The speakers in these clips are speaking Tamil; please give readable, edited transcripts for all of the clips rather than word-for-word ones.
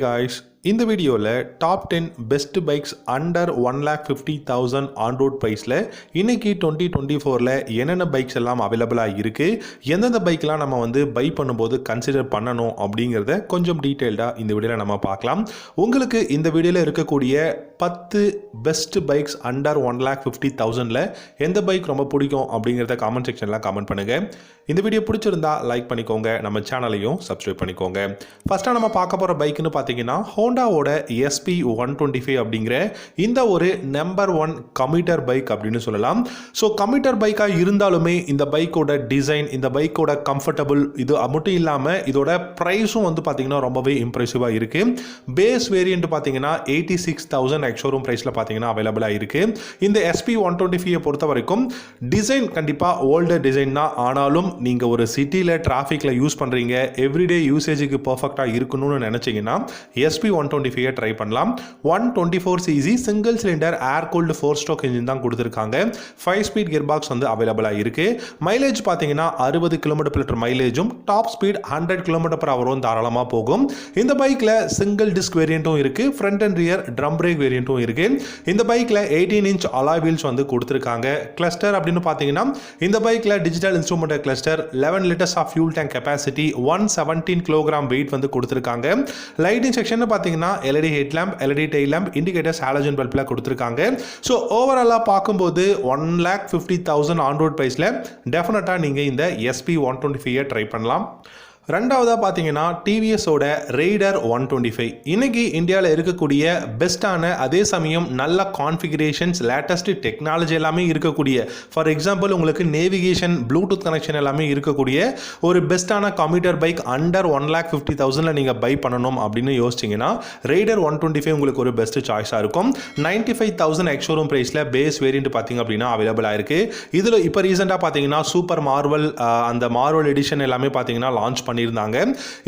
guys, இந்த வீடியோவில் top 10 best bikes under 1,50,000 on road ப்ரைஸில் இன்னைக்கு 2024ல் என்னென்ன பைக்ஸ் எல்லாம் அவைலபிளாக இருக்குது, எந்தெந்த பைக்லாம் நம்ம பை பண்ணும்போது கன்சிடர் பண்ணணும் அப்படிங்கிறத கொஞ்சம் டீட்டெயில்டாக இந்த வீடியோவில் நம்ம பார்க்கலாம். உங்களுக்கு இந்த வீடியோவில் இருக்கக்கூடிய 10 பெஸ்ட் பைக்ஸ் அண்டர் 1,50,000ல் எந்த பைக் ரொம்ப பிடிக்கும் அப்படிங்கிறத காமெண்ட் செக்ஷனில் கமெண்ட் பண்ணுங்கள். இந்த வீடியோ பிடிச்சிருந்தா லைக் பண்ணிக்கோங்க, நம்ம சேனலையும் சப்ஸ்கிரைப் பண்ணிக்கோங்க. ஃபஸ்ட்டாக நம்ம பார்க்க போகிற பைக்குன்னு பார்த்தீங்கன்னா ஹோண்டாவோட SP125 அப்படிங்கிற இந்த ஒரு நம்பர் 1 கம்யூட்டர் பைக் அப்படின்னு சொல்லலாம். ஸோ கம்யூட்டர் பைக்காக இருந்தாலுமே இந்த பைக்கோட டிசைன், இந்த பைக்கோட கம்ஃபர்டபுள், இது மட்டும் இல்லாமல் இதோட ப்ரைஸும் பார்த்தீங்கன்னா ரொம்பவே இம்ப்ரெசிவாக இருக்குது. பேஸ் வேரியன்ட் பார்த்தீங்கன்னா 86,000 எக்ஸ்ஷோரூம் ப்ரைஸில் பார்த்தீங்கன்னா அவைலபிளாக இருக்குது. இந்த SP125 பொறுத்த வரைக்கும் டிசைன் கண்டிப்பாக ஓல்டர் டிசைன் தான். ஆனாலும் நீங்கள் ஒரு சிட்டியில் டிராஃபிக்கில் யூஸ் பண்ணுறீங்க, எவ்ரிடே யூசேஜுக்கு பர்ஃபெக்டாக இருக்கணும்னு நினச்சிங்கன்னா SP125 ட்ரை பண்ணலாம். 124cc சிங்கிள் சிலிண்டர் ஏர் கூல்டு 4 ஸ்ட்ரோக் இன்ஜின் தான் கொடுத்துருக்காங்க. 5 ஸ்பீட் கியர் பாக்ஸ் அவைலபிளாக இருக்குது. மைலேஜ் பார்த்தீங்கன்னா 60 km/h மைலேஜும், டாப் ஸ்பீட் 100 km/h தாராளமாக போகும். இந்த பைக்கில் சிங்கிள் டிஸ்க் வேரியண்ட்டும் இருக்குது, front and rear drum brake வேரியண்ட்டும் இருக்குது. இந்த பைக்கில் 18 இன்ச் அலாய் வீல்ஸ் கொடுத்துருக்காங்க. கிளஸ்டர் அப்படின்னு பார்த்தீங்கன்னா இந்த பைக்கில் digital instrument cluster, 11 litres of fuel tank capacity, 117 kg weight கொடுத்துருக்காங்க. லைட்டிங் செக்ஷன் பார்த்தீங்கன்னா LED headlamp, LED tail lamp, indicators halogen பல்ப்ல கொடுத்துருக்காங்க. ஸோ ஓவராலாக பார்க்கும்போது 1,50,000 ஆன் ரோட் ப்ரைஸில் டெஃபினட்டாக நீங்கள் இந்த SP125 ட்ரை பண்ணலாம். ரெண்டாவதாக பார்த்தீங்கன்னா டிவிஎஸோட ரெய்டர் 125 இன்னைக்கு இந்தியாவில் இருக்கக்கூடிய பெஸ்ட்டான, அதே சமயம் நல்ல கான்ஃபிகரேஷன்ஸ், லேட்டஸ்ட் டெக்னாலஜி எல்லாமே இருக்கக்கூடிய, ஃபார் எக்ஸாம்பிள் உங்களுக்கு நேவிகேஷன், ப்ளூடூத் கனெக்ஷன் எல்லாமே இருக்கக்கூடிய ஒரு பெஸ்ட்டான கம்யூட்டர் பைக் அண்டர் 1,50,000ல் நீங்கள் பை பண்ணணும் அப்படின்னு யோசிச்சிங்கன்னா ரெய்டர் 125 உங்களுக்கு ஒரு பெஸ்ட் சாய்ஸாக இருக்கும். 95,000 எக்ஸ்ஷோரூம் ப்ரைஸில் பேஸ் வேரியன்ட் பார்த்தீங்க அப்படின்னா அவைலபிளாக இருக்குது. இதில் இப்போ ரீசெண்டாக பார்த்தீங்கன்னா சூப்பர் மார்வல், அந்த மார்வல் எடிஷன் எல்லாமே பார்த்தீங்கன்னா லான்ச் பண்ணியிருந்தாங்க.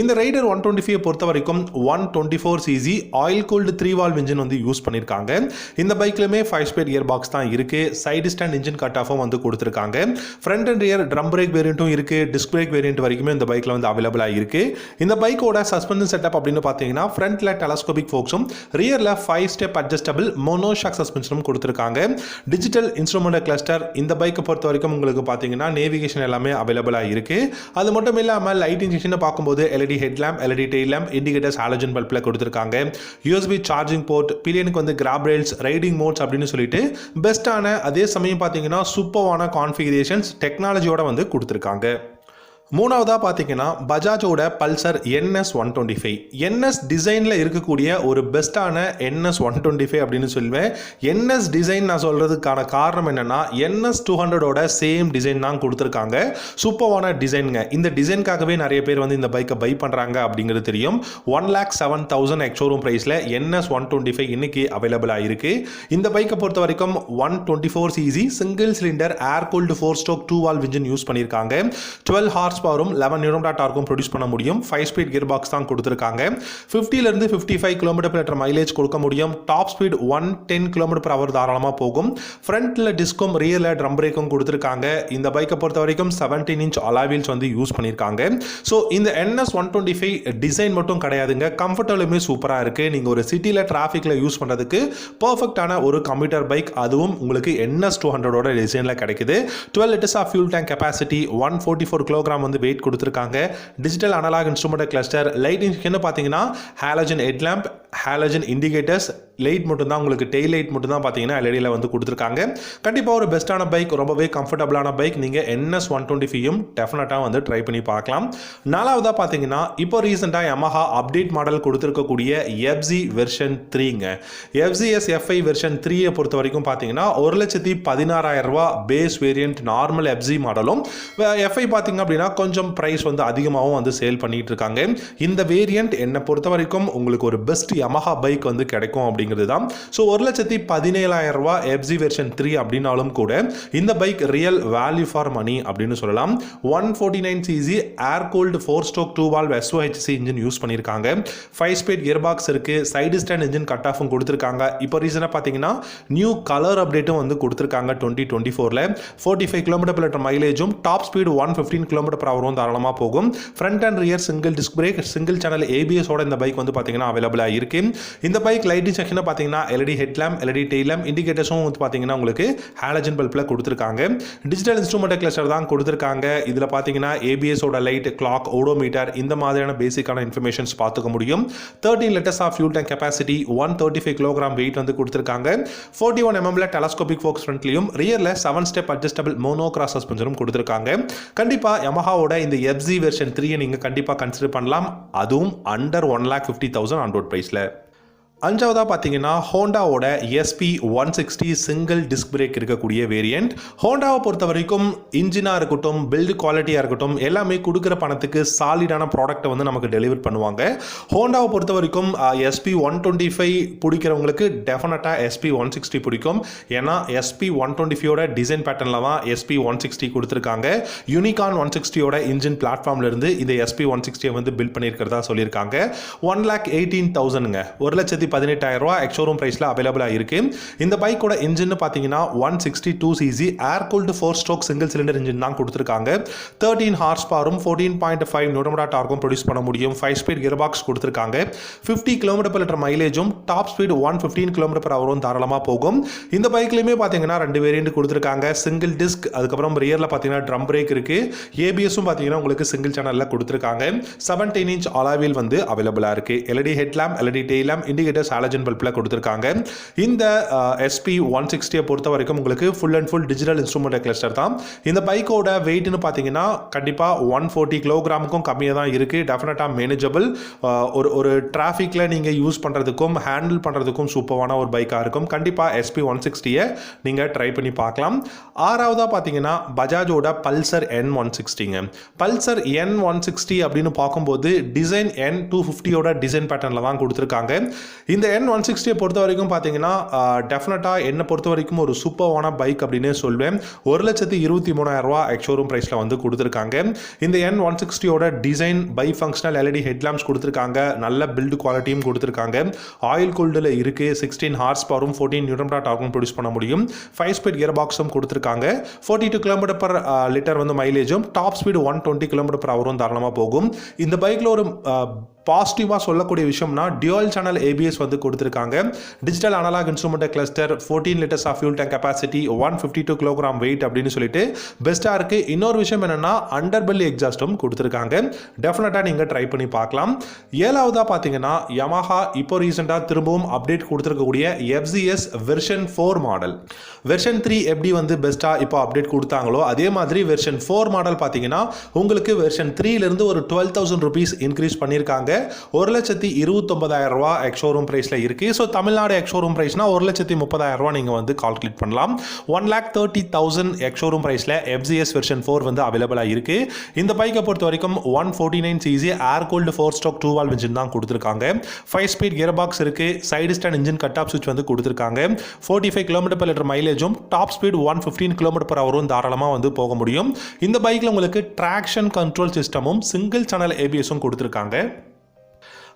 இந்த ரைடர் 125 பொறுத்த வரைக்கும் 124cc oil cooled 3 valve engine use பண்ணியிருக்காங்க. இந்த பைக்லயுமே 5 ஸ்பீட் கியர் பாக்ஸ் தான் இருக்கு. சைடு ஸ்டாண்ட் இன்ஜின் கட் ஆஃபும் கொடுத்துருக்காங்க. Front and rear drum brake வேரியண்ட்டும் இருக்கு, டிஸ்க் பிரேக் வேரியண்ட் வரைக்குமே இந்த பைக்ல அவைலபிளா இருக்கு. இந்த பைக்கோட சஸ்பென்ஷன் செட்டப் அப்படின்னு பார்த்தீங்கன்னா ஃப்ரண்ட்ல டெலஸ்கோபிக் ஃபோக்ஸும், ரியர்ல 5 ஸ்டெப் அட்ஜஸ்டபிள் மோனோஷாக் சஸ்பென்ஷனும் கொடுத்துருக்காங்க. டிஜிட்டல் இன்ஸ்ட்ருமெண்ட் கிளஸ்டர் இந்த பைக்கை பொறுத்த வரைக்கும் உங்களுக்கு பார்த்தீங்கன்னா நேவிகேஷன் எல்லாமே அவைலபிளா இருக்கு. அது மட்டும் இல்லாமல் லைட்டிங் பார்க்கும்போது LED headlamp, LED tail lamp, indicators halogen பல்ப்ல கொடுத்திருக்காங்க. USB சார்ஜிங் போர்ட், பிலியனுக்கு கிராப் ரெயில்ஸ், ரைடிங் மோட்ஸ் அப்படின்னு சொல்லிட்டு பெஸ்டான, அதே சமயம் பார்த்தீங்கன்னா சூப்பரான கான்ஃபிகரேஷன்ஸ் டெக்னாலஜியோட கொடுத்திருக்காங்க. மூணாவதாக பார்த்தீங்கன்னா பஜாஜோட பல்சர் NS125 NS டிசைனில் இருக்கக்கூடிய ஒரு பெஸ்ட்டான NS125 அப்படின்னு சொல்லுவேன். NS டிசைன் நான் சொல்கிறதுக்கான காரணம் என்னென்னா NS200ஓட சேம் டிசைன் தான் கொடுத்துருக்காங்க. சூப்பரான டிசைனுங்க. இந்த டிசைனுக்காகவே நிறைய பேர் இந்த பைக்கை பை பண்ணுறாங்க அப்படிங்கிறது தெரியும். 1,07,000 எக்ஸ்ஷோரூம் ப்ரைஸில் NS125 இன்னைக்கு அவைலபிளாக இருக்குது. இந்த பைக்கை பொறுத்த வரைக்கும் 124cc சிங்கிள் சிலிண்டர் ஏர் cooled 4 stroke 2 valve engine use பண்ணியிருக்காங்க. 12 ஹார்ஸ் பவரும் 11 நியூட்டன் டார்க்கும் ப்ரொடியூஸ் பண்ண முடியும். 5 ஸ்பீட் கியர் பாக்ஸ் தான் கொடுத்துருக்காங்க. 50 to 55 km/h மைலேஜ் கொடுக்க முடியும். டாப் ஸ்பீட் 110 km/h தாராளமாக போகும். ஃப்ரண்ட்ல டிஸ்கும் ரியர்ல ட்ரம் பிரேக்கும் கொடுத்துருக்காங்க. இந்த பைக்கை பொறுத்த வரைக்கும் 17 இன்ச் அலாய் வீல்ஸ் யூஸ் பண்ணியிருக்காங்க. ஸோ இந்த NS125 டிசைன் மட்டும் கிடையாதுங்க, கம்ஃபர்டபுளுமே சூப்பராக இருக்கு. நீங்கள் ஒரு சிட்டியில் டிராஃபிக்கில் யூஸ் பண்ணுறதுக்கு பர்ஃபெக்டான ஒரு கம்யூட்டர் பைக், அதுவும் உங்களுக்கு NS200ஓட டிசைனில் கிடைக்குது. 12 litres of fuel tank capacity, 144 kg weight கொடுத்துருக்காங்க. Digital analogue instrument cluster, lighting பார்த்தீங்கன்னா halogen headlamp, halogen indicators, light மட்டும் தான் உங்களுக்கு, டெயில் லைட் மட்டும் தான் பார்த்தீங்கன்னா LEDல கொடுத்துருக்காங்க. கண்டிப்பாக ஒரு பெஸ்ட்டான பைக், ரொம்பவே கம்ஃபர்டபுளான பைக். நீங்கள் NS125யும் டெஃபினட்டாக ட்ரை பண்ணி பார்க்கலாம். நாலாவதாக பார்த்தீங்கன்னா இப்போ ரீசெண்டாக Yamaha அப்டேட் மாடல் கொடுத்துருக்கக்கூடிய FZ வெர்ஷன் 3ங்க. FZS FI வெர்ஷன் 3 பொறுத்த வரைக்கும் பார்த்தீங்கன்னா 1,16,000 ரூபா பேஸ் வேரியன்ட் நார்மல் FZ மாடலும், FI பார்த்தீங்க அப்படின்னா கொஞ்சம் ப்ரைஸ் அதிகமாகவும் சேல் பண்ணிட்டு இருக்காங்க. இந்த வேரியன்ட் என்னை பொறுத்த வரைக்கும் உங்களுக்கு ஒரு பெஸ்ட் Yamaha பைக் கிடைக்கும் அப்படி அப்படிங்கிறது தான். ஸோ 1,17,000 ரூபா எஃப்சி வெர்ஷன் 3 அப்படின்னாலும் கூட இந்த bike real value for money அப்படின்னு சொல்லலாம். 149cc air cooled 4 stroke 2 valve SOHC engine use பண்ணியிருக்காங்க. 5 ஸ்பீட் கியர் பாக்ஸ் இருக்கு. சைடு ஸ்டாண்ட் இன்ஜின் கட் ஆஃபும் கொடுத்துருக்காங்க. இப்போ ரீசனாக பார்த்தீங்கன்னா நியூ கலர் அப்டேட்டும் வந்து கொடுத்துருக்காங்க 2024ல. 45 km/h மைலேஜும் டாப் ஸ்பீடு 115 km/h தாராளமாக போகும். Front and rear single disc brake, single channel ABS ஓட இந்த பைக் வந்து பார்த்தீங்கன்னா அவைலபிளாக இருக்கு. இந்த பைக் லைட்டிங் செக்ஷனை பார்த்தீங்கன்னா LED headlamp, LED tail lamp, இண்டிகேட்டர்ஸும் வந்து பார்த்தீங்கன்னா உங்களுக்கு ஹாலஜன் பல்பில் கொடுத்துருக்காங்க. டிஜிட்டல் இன்ஸ்ட்ருமெண்ட் கிளஸ்டர் தான் கொடுத்துருக்காங்க. இதில் பார்த்தீங்கன்னா ABS ஓட லைட், கிளாக், ஓடோமீட்டர் இந்த மாதிரியான பேசிக்கான இன்ஃபர்மேஷன்ஸ் பார்த்துக்க முடியும். 13 litres of fuel tank capacity, 135 kg weight வந்து கொடுத்துருக்காங்க. 41 mm டெலஸ்கோபிக் ஃபோக்ஸ் ஃப்ரண்ட்லையும் ரியரில் 7 ஸ்டெப் அட்ஜஸ்டபிள் மோனோ கிராஸ் சஸ்பென்ஷனும் கொடுத்துருக்காங்க. கண்டிப்பாக Yamahaவோட இந்த FZ வெர்ஷன் 3 நீங்கள் கண்டிப்பாக கன்சிடர் பண்ணலாம். அதுவும் அண்டர் 1,50,000 ஆன் ரோட் ப்ரைஸில். அஞ்சாவதாக பார்த்தீங்கன்னா ஹோண்டாவோட SP160 சிங்கிள் டிஸ்க் பிரேக் இருக்கக்கூடிய வேரியண்ட். ஹோண்டாவை பொறுத்த வரைக்கும் இன்ஜினாக இருக்கட்டும், பில்டு குவாலிட்டியாக இருக்கட்டும், எல்லாமே கொடுக்குற பணத்துக்கு சாலிடான ப்ராடக்ட்டை வந்து நமக்கு டெலிவர் பண்ணுவாங்க. ஹோண்டாவை பொறுத்த வரைக்கும் SP125 பிடிக்கிறவங்களுக்கு டெஃபினட்டாக SP160 பிடிக்கும். ஏன்னா SP125யோட டிசைன் பேட்டர்னில் தான் SP160 கொடுத்துருக்காங்க. யூனிகான் 160யோட இன்ஜின் பிளாட்ஃபார்ம்லேருந்து இந்த SP160 வந்து பில்ட் பண்ணியிருக்கிறதா சொல்லியிருக்காங்க. 1,18,000ங்க, 1,18,000 ரூபா எக்ஸோரூம் பிரைஸ்ல அவைலபிளா இருக்கு. இந்த பைக்கோட இன்ஜின் பார்த்தீங்கன்னா 162cc ஏர் cooled 4 stroke single cylinder engine தான் கொடுத்துருக்காங்க. 13 ஹார்ஸ் பவரும் 14.5 நியூட்டன் டார்க்கும் ப்ரொடியூஸ் பண்ண முடியும். 5 ஸ்பீட் கியர் பாக்ஸ் கொடுத்துருக்காங்க. 50 km/h மைலேஜும் டாப் ஸ்பீடு 115 km/h தாராளமாக போகும். இந்த பைக்லையுமே பார்த்தீங்கன்னா 2 வேரியண்ட் கொடுத்துருக்காங்க. சிங்கிள் டிஸ்க், அதுக்கப்புறம் ரியரில் பார்த்தீங்கன்னா ட்ரம் பிரேக் இருக்கு. ABSும் பார்த்தீங்கன்னா உங்களுக்கு சிங்கிள் சேனலில் கொடுத்துருக்காங்க. 17 inch alloy wheel வந்து அவைலபிளாக இருக்கு. LED headlamp, LED tail lamp, indicators halogen பல்பில் கொடுத்துருக்காங்க. இந்த SP160 பொறுத்த வரைக்கும் உங்களுக்கு full and full digital instrument cluster தான். இந்த பைக்கோட வெயிட்னு பார்த்தீங்கன்னா கண்டிப்பாக 140 kg கம்மியாக தான் இருக்கு. டெஃபினட்டாக மேனேஜபிள். ஒரு டிராஃபிக்கில் நீங்கள் யூஸ் பண்ணுறதுக்கும் ஹேண்டில் பண்ணுறதுக்கும் சூப்பரான ஒரு பைக்காக இருக்கும். கண்டிப்பாக SP160 நீங்கள் ட்ரை பண்ணி பார்க்கலாம். ஆறாவதாக பார்த்தீங்கன்னா பஜாஜோட பல்சர் N160ங்க. பல்சர் N160 அப்படின்னு பார்க்கும்போது டிசைன் N250யோட டிசைன் பேட்டர்னில் தான் கொடுத்துருக்காங்க. இந்த N160 பொறுத்த வரைக்கும் பார்த்தீங்கன்னா டெஃபினட்டாக என்னை பொறுத்த வரைக்கும் ஒரு சூப்பரான பைக் அப்படின்னே சொல்வேன். 1,23,000 ரூபா எக்ஸோரூம் ப்ரைஸில் வந்து கொடுத்துருக்காங்க. இந்த N160யோட design by functional LED headlamps கொடுத்துருக்காங்க. நல்ல பில்டு குவாலிட்டியும் கொடுத்துருக்காங்க. ஆயில் கூல்டில் இருக்குது. 16 ஹார்ஸ் பவரும் 14 நியூட்டன் டார்க்கும் ப்ரொடியூஸ் பண்ண முடியும். 5 ஸ்பீட் கியர் பாக்ஸும் கொடுத்துருக்காங்க. 42 km/h வந்து மைலேஜும் டாப் ஸ்பீடு 120 km/h தாராளமாக போகும். இந்த பைக்கில் ஒரு பாசிட்டிவாக சொல்லக்கூடிய விஷயம்னா டியூவல் சேனல் ABS வந்து கொடுத்துருக்காங்க. Digital analogue instrument cluster, 14 litres of fuel tank capacity, 152 kg weight அப்படின்னு சொல்லிட்டு பெஸ்ட்டாக இருக்குது. இன்னொரு விஷயம் என்னென்னா அண்டர் பெல்லி எக்ஸாஸ்டும் கொடுத்துருக்காங்க. டெஃபினட்டாக நீங்கள் ட்ரை பண்ணி பார்க்கலாம். ஏழாவதாக பார்த்தீங்கன்னா Yamaha இப்போ ரீசெண்டாக திரும்பவும் அப்டேட் கொடுத்துருக்கக்கூடிய FZS வெர்ஷன் 4 மாடல். வெர்ஷன் 3 எப்படி வந்து பெஸ்ட்டாக இப்போ அப்டேட் கொடுத்தாங்களோ அதே மாதிரி வெர்ஷன் 4 மாடல் பார்த்தீங்கன்னா உங்களுக்கு வெர்ஷன் 3லேருந்து ஒரு 12,000 rupees இன்க்ரீஸ் பண்ணியிருக்காங்க. 1,29,000 ரூபா எக்ஸோரூம் பிரைஸ்ல இருக்கு. ஸோ தமிழ்நாடு எக்ஸோரூம் பிரைஸ்னா 1,30,000 ரூபா நீங்க வந்து கால்குலேட் பண்ணலாம். 1,30,000 எக்ஸோரூம் பிரைஸ்ல FZS வெர்ஷன் 4 வந்து அவைலபிளாக இருக்கு. இந்த பைக்கை பொறுத்த வரைக்கும் 149cc air cooled 4 stroke 2 valve engine தான் கொடுத்துருக்காங்க. 5 ஸ்பீட் கியர் பாக்ஸ் இருக்கு. Side stand engine cut off சுவிட்ச் வந்து கொடுத்துருக்காங்க. 45 km/h மைலேஜும் டாப் ஸ்பீட் 115 km/h தாராளமாக வந்து போக முடியும். இந்த பைக்கில் உங்களுக்கு ட்ராக்ஷன் கண்ட்ரோல் சிஸ்டமும் சிங்கிள் சேனல் ABSும் கொடுத்துருக்காங்க.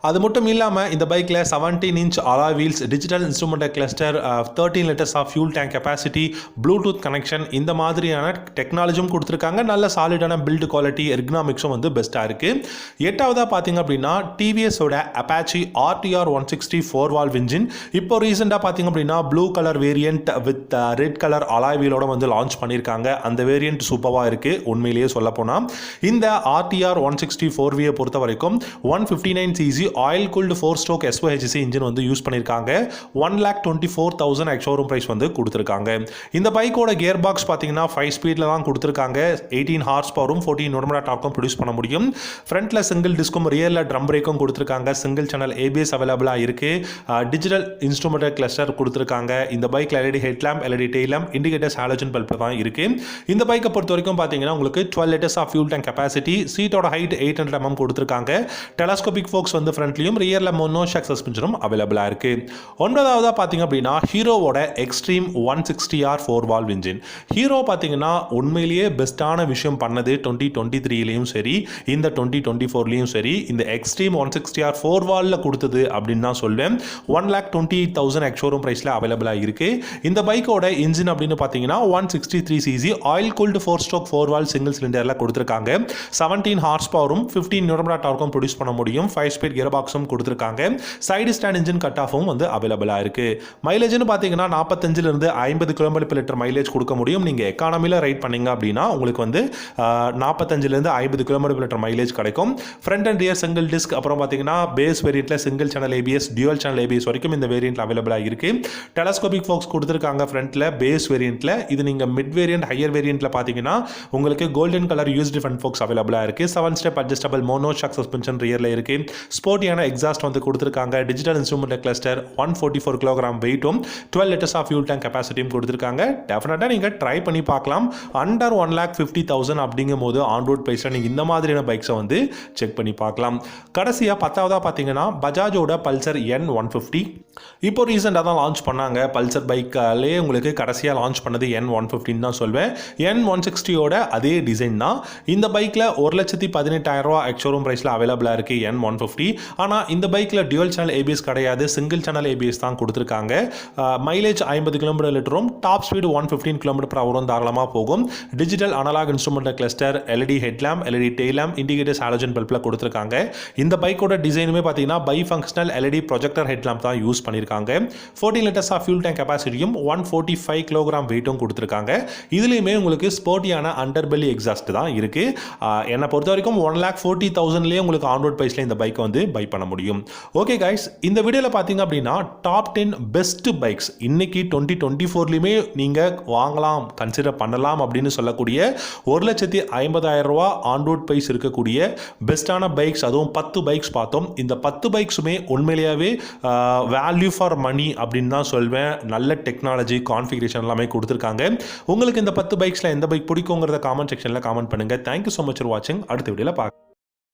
அது மட்டும் இல்லாமல் இந்த பைக்கில் 17 inch alloy wheels, digital instrument cluster, 13 litres of fuel tank capacity, Bluetooth connection இந்த மாதிரியான டெக்னாலஜியும் கொடுத்துருக்காங்க. நல்ல சாலிடான பில்டு குவாலிட்டி, எர்கனாமிக்ஸும் வந்து பெஸ்ட்டாக இருக்குது. எட்டாவதாக பார்த்தீங்க அப்படின்னா டிவிஎஸோட அப்பாச்சி RTR 160 4 வால்வ் இன்ஜின். இப்போ ரீசெண்டாக பார்த்தீங்க அப்படின்னா blue colour variant with red colour alloy wheelோட வந்து லான்ச் பண்ணியிருக்காங்க. அந்த வேரியண்ட் சூப்பராக இருக்குது உண்மையிலேயே சொல்ல போனால். இந்த RTR 160 4V பொறுத்த வரைக்கும் 159cc oil cooled 4 stroke SOHC engine வந்து யூஸ் பண்ணியிருக்காங்க. 1,24,000 எக்ஸோரூம் பிரைஸ் வந்து கொடுத்துருக்காங்க. இந்த பைக்கோட கியர் பாக்ஸ் பார்த்தீங்கன்னா 5 ஸ்பீடில் தான் கொடுத்துருக்காங்க. 18 ஹார்ஸ் பவரும் 14 நியூட்டன் டார்க்கும் ப்ரொடியூஸ் பண்ண முடியும். ஃப்ரண்ட்டில் சிங்கிள் டிஸ்க்கும் ரியரில் ட்ரம் பிரேக்கும் கொடுத்துருக்காங்க. சிங்கிள் சேனல் ABS அவைலபிளாக இருக்குது. டிஜிட்டல் இன்ஸ்ட்ருமெண்ட் கிளஸ்டர் கொடுத்துருக்காங்க. இந்த பைக்கில் LED headlamp, LED tail lamp, indicators halogen பல்பில் தான் இருக்குது. இந்த பைக்கை பொறுத்த வரைக்கும் பார்த்தீங்கன்னா உங்களுக்கு 12 litres of fuel tank capacity, சீட்டோட ஹைட் 800 mm கொடுத்துருக்காங்க. டெலஸ்கோபிக் ஃபோக்ஸ் வந்து ஃப்ரண்ட்லையும் ரியரில் மோனோஷாக் சஸ்பென்ஷனும் அவைலபிளாக இருக்குது. 9ஆவதாக பார்த்தீங்க அப்படின்னா ஹீரோவோட extreme 160R 4-valve engine. Hero பார்த்தீங்கன்னா உண்மையிலேயே பெஸ்ட்டான விஷயம் பண்ணது 2023லையும் சரி இந்த 2024லையும் சரி இந்த எக்ஸ்ட்ரீம் 160R 4-valve கொடுத்தது அப்படின்னு தான் சொல்வேன். 1,28,000 எக்ஸ்ஷோரூம் ப்ரைஸில் அவைலபிளாக இருக்குது. இந்த பைக்கோட இன்ஜின் அப்படின்னு பார்த்தீங்கன்னா 163cc oil cooled 4-stroke 4-valve single சிலிண்டரில் கொடுத்துருக்காங்க. 17 ஹார்ஸ் பவரும் 15 நியூட்டன் டார்க்கும் ப்ரொடியூஸ் பண்ண முடியும். 5-speed கியர் பாக்ஸும் கொடுத்துருக்காங்க. சைடு ஸ்டாண்ட் இன்ஜின் கட் ஆஃபும் வந்து அவைலபிளாக இருக்குது. மைலேஜ்னு பார்த்தீங்கன்னா 45 50 km/l மைலேஜ் கொடுக்க முடியும். நீங்கள் எக்கானமியில் ரைட் பண்ணீங்க அப்படின்னா உங்களுக்கு வந்து 45 50 km/l மைலேஜ் கிடைக்கும். Front and rear single disc, அப்புறம் பார்த்தீங்கன்னா பேஸ் வேரியண்ட்டில் single channel ABS, dual channel ABS வரைக்கும் இந்த வேரியண்ட்டில் அவைலபிளாக இருக்குது. டெலஸ்கோபிக் ஃபோக்ஸ் கொடுத்துருக்காங்க ஃப்ரண்ட்டில் பேஸ் வேரியண்ட்டில். இது நீங்கள் மிட் வேரியண்ட் ஹையர் வேரியண்ட்டில் பார்த்தீங்கன்னா உங்களுக்கு golden colour used front forks அவைலபிளாக இருக்குது. 7-step அட்ஜஸ்டபிள் மோனோஷாக் சஸ்பென்ஷன் ரியரில் இருக்குது. ஸ்போர்ட்டியான எக்ஸாஸ்ட் வந்து கொடுத்துருக்காங்க. டிஜிட்டல் இன்ஸ்ட்ருமெண்ட் கிளஸ்டர், 144 kg வெயிட்டும் 12 liters ஆஃப் ஃபியூல் டேங்க் கெப்பாசிட்டியும் கொடுத்துருக்காங்க. டெஃபினட்டாக நீங்கள் ட்ரை பண்ணி பார்க்கலாம். அண்டர் 1,50,000 அப்படிங்கும் போது ஆன் ரோட் ப்ரைஸில் நீங்கள் இந்த மாதிரியான பைக்ஸை வந்து செக் பண்ணி பார்க்கலாம். கடைசியாக 10ஆவதாக பார்த்தீங்கன்னா பஜாஜோட பல்சர் N150. இப்போ ரீசெண்டாக தான் லான்ச் பண்ணாங்க. பல்சர் பைக்காலே உங்களுக்கு கடைசியாக லான்ச் பண்ணது N150 தான் சொல்வேன். N160யோட அதே டிசைன் தான். இந்த பைக்கில் 1,18,000 எக்ஸ்ஷோரூம் ப்ரைஸில் அவைலபிளாக இருக்குது N150. ஆனால் இந்த பைக்கில் டியூவல் சேனல் ஏபிஎஸ் கிடையாது, சிங்கிள் சேனல் ஏபிஎஸ் தான் கொடுத்துருக்காங்க. Mileage 50 km/l, top speed 115 km/h தாராளமாக போகும். Digital analogue instrument cluster, LED headlamp, LED tail lamp, indicators, halogen பல்பில் கொடுத்துருக்காங்க. இந்த பைக்கோட டிசைனுமே பார்த்தீங்கன்னா bi functional LED projector headlamp தான் யூஸ் பண்ணியிருக்காங்க. 14 liters ஆஃப் ஃபியூல் டேங்க் கெப்பாசிட்டியும் 145 kg வெயிட்டும் கொடுத்துருக்காங்க. இதுலேயுமே உங்களுக்கு ஸ்போர்ட்டியான அண்டர்பெல்லி எக்ஸாஸ்ட் தான் இருக்குது. என்னை பொறுத்த வரைக்கும் 1,40,000லேயே உங்களுக்கு ஆன் ரோட் ப்ரைஸில் இந்த பைக்கை வந்து பை பண்ண முடியும். ஓகே கைஸ், இந்த வீடியோவில் பார்த்தீங்க அப்படின்னா டாப் 10 பெஸ்ட் பைக்ஸ் இன்னைக்கு 2024லையுமே நீங்கள் வாங்கலாம், கன்சிடர் பண்ணலாம் அப்படின்னு சொல்லக்கூடிய 1,50,000 ஆன் ரோட் ப்ரைஸ் இருக்கக்கூடிய பெஸ்ட்டான பைக்ஸ், அதுவும் 10 பைக்ஸ் பார்த்தோம். இந்த 10 பைக்ஸுமே உண்மையிலேயே வேல்யூ ஃபார் மணி அப்படின்னு தான் சொல்வேன். நல்ல டெக்னாலஜி, கான்ஃபிகரேஷன் எல்லாமே கொடுத்துருக்காங்க. உங்களுக்கு இந்த 10 பைக்ஸில் எந்த பைக் பிடிக்குங்கிறத காமெண்ட் செக்ஷனில் காமெண்ட் பண்ணுங்கள். தேங்க்யூ ஸோ மச் ஃபார் வாட்சிங். அடுத்த வீடியோவில் பார்க்கலாம்.